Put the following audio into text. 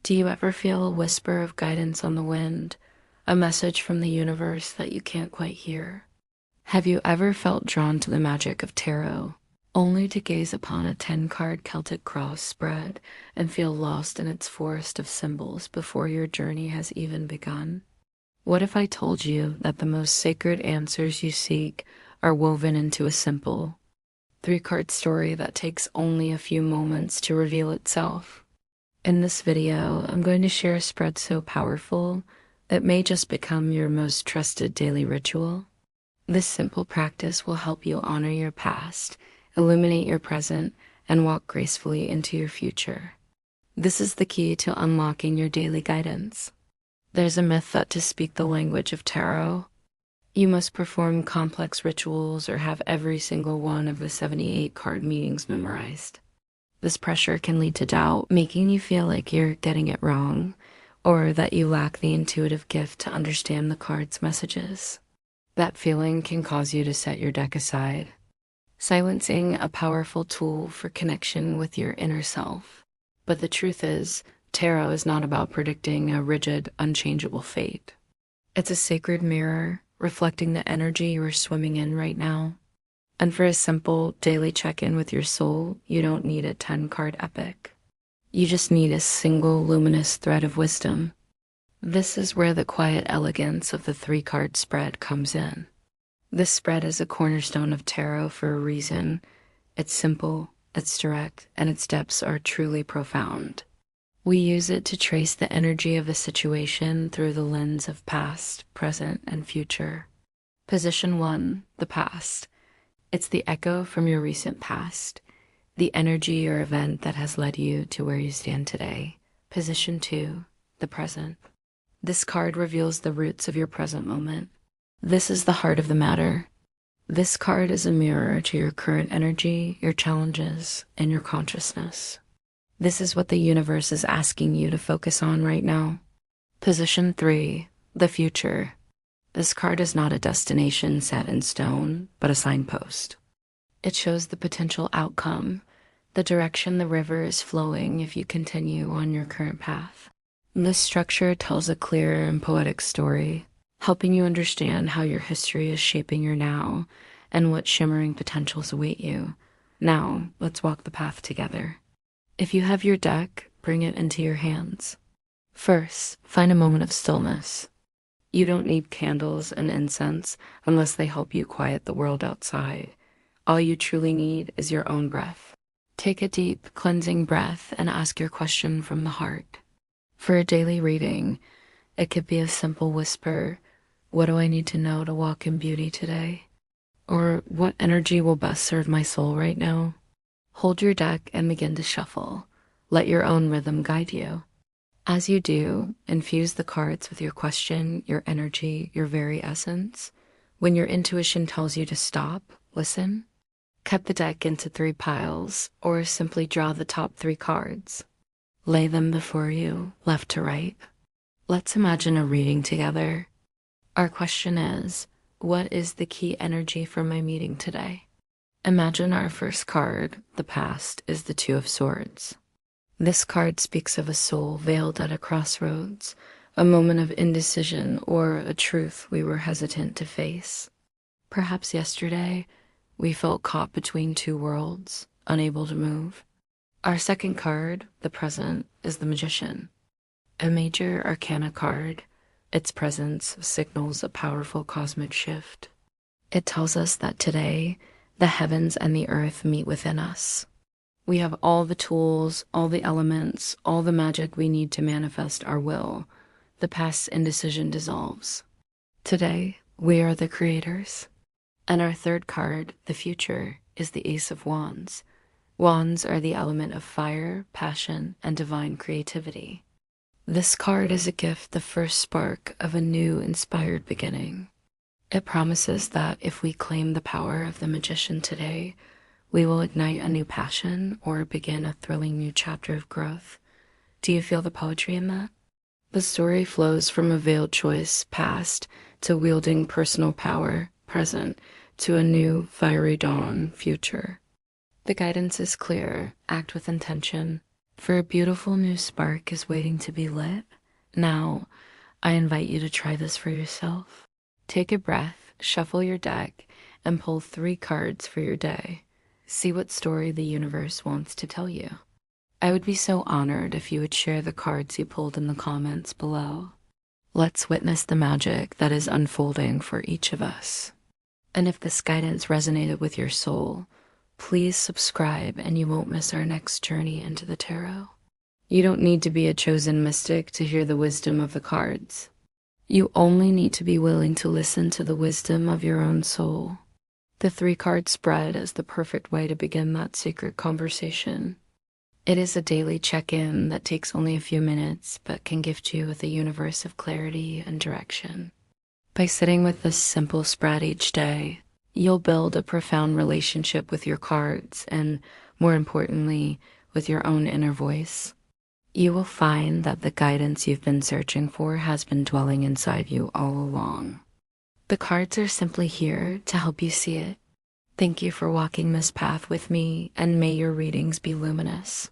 Do you ever feel a whisper of guidance on the wind, a message from the universe that you can't quite hear? Have you ever felt drawn to the magic of tarot, only to gaze upon a 10-card Celtic Cross spread and feel lost in its forest of symbols before your journey has even begun? What if I told you that the most sacred answers you seek are woven into a simple 3-card story that takes only a few moments to reveal itself? In this video, I'm going to share a spread so powerful it may just become your most trusted daily ritual. This simple practice will help you honor your past, illuminate your present, and walk gracefully into your future. This is the key to unlocking your daily guidance. There's a myth that to speak the language of tarot, you must perform complex rituals or have every single one of the 78 card meanings memorized. This pressure can lead to doubt, making you feel like you're getting it wrong, or that you lack the intuitive gift to understand the card's messages. That feeling can cause you to set your deck aside, silencing a powerful tool for connection with your inner self. But the truth is, tarot is not about predicting a rigid, unchangeable fate. It's a sacred mirror reflecting the energy you are swimming in right now. And for a simple daily check-in with your soul, you don't need a 10-card epic. You just need a single luminous thread of wisdom. This is where the quiet elegance of the 3-card spread comes in. This spread is a cornerstone of tarot for a reason. It's simple, it's direct, and its depths are truly profound. We use it to trace the energy of a situation through the lens of past, present, and future. Position 1, the past. It's the echo from your recent past, the energy or event that has led you to where you stand today. Position 2, the present. This card reveals the roots of your present moment. This is the heart of the matter. This card is a mirror to your current energy, your challenges, and your consciousness. This is what the universe is asking you to focus on right now. Position 3, the future. This card is not a destination set in stone, but a signpost. It shows the potential outcome, the direction the river is flowing if you continue on your current path. This structure tells a clear and poetic story, helping you understand how your history is shaping your now and what shimmering potentials await you. Now, let's walk the path together. If you have your deck, bring it into your hands. First, find a moment of stillness. You don't need candles and incense unless they help you quiet the world outside. All you truly need is your own breath. Take a deep, cleansing breath and ask your question from the heart. For a daily reading, it could be a simple whisper, "What do I need to know to walk in beauty today?" Or, "What energy will best serve my soul right now?" Hold your deck and begin to shuffle. Let your own rhythm guide you. As you do, infuse the cards with your question, your energy, your very essence. When your intuition tells you to stop, listen. Cut the deck into 3 piles, or simply draw the top 3 cards. Lay them before you, left to right. Let's imagine a reading together. Our question is, what is the key energy for my meeting today? Imagine our first card, the past, is the 2 of Swords. This card speaks of a soul veiled at a crossroads, a moment of indecision, or a truth we were hesitant to face. Perhaps yesterday, we felt caught between 2 worlds, unable to move. Our second card, the present, is the Magician, a major arcana card. Its presence signals a powerful cosmic shift. It tells us that today, the heavens and the earth meet within us. We have all the tools, all the elements, all the magic we need to manifest our will. The past's indecision dissolves. Today, we are the creators. And our third card, the future, is the Ace of Wands. Wands are the element of fire, passion, and divine creativity. This card is a gift, the first spark of a new, inspired beginning. It promises that if we claim the power of the Magician today, we will ignite a new passion or begin a thrilling new chapter of growth. Do you feel the poetry in that? The story flows from a veiled choice, past, to wielding personal power, present, to a new, fiery dawn, future. The guidance is clear. Act with intention. for a beautiful new spark is waiting to be lit. Now, I invite you to try this for yourself. Take a breath, shuffle your deck, and pull 3 cards for your day. See what story the universe wants to tell you. I would be so honored if you would share the cards you pulled in the comments below. Let's witness the magic that is unfolding for each of us. And if this guidance resonated with your soul, please subscribe and you won't miss our next journey into the tarot. You don't need to be a chosen mystic to hear the wisdom of the cards. You only need to be willing to listen to the wisdom of your own soul. The 3-card spread is the perfect way to begin that secret conversation. It is a daily check-in that takes only a few minutes, but can gift you with a universe of clarity and direction. By sitting with this simple spread each day, you'll build a profound relationship with your cards and, more importantly, with your own inner voice. You will find that the guidance you've been searching for has been dwelling inside you all along. The cards are simply here to help you see it. Thank you for walking this path with me, and may your readings be luminous.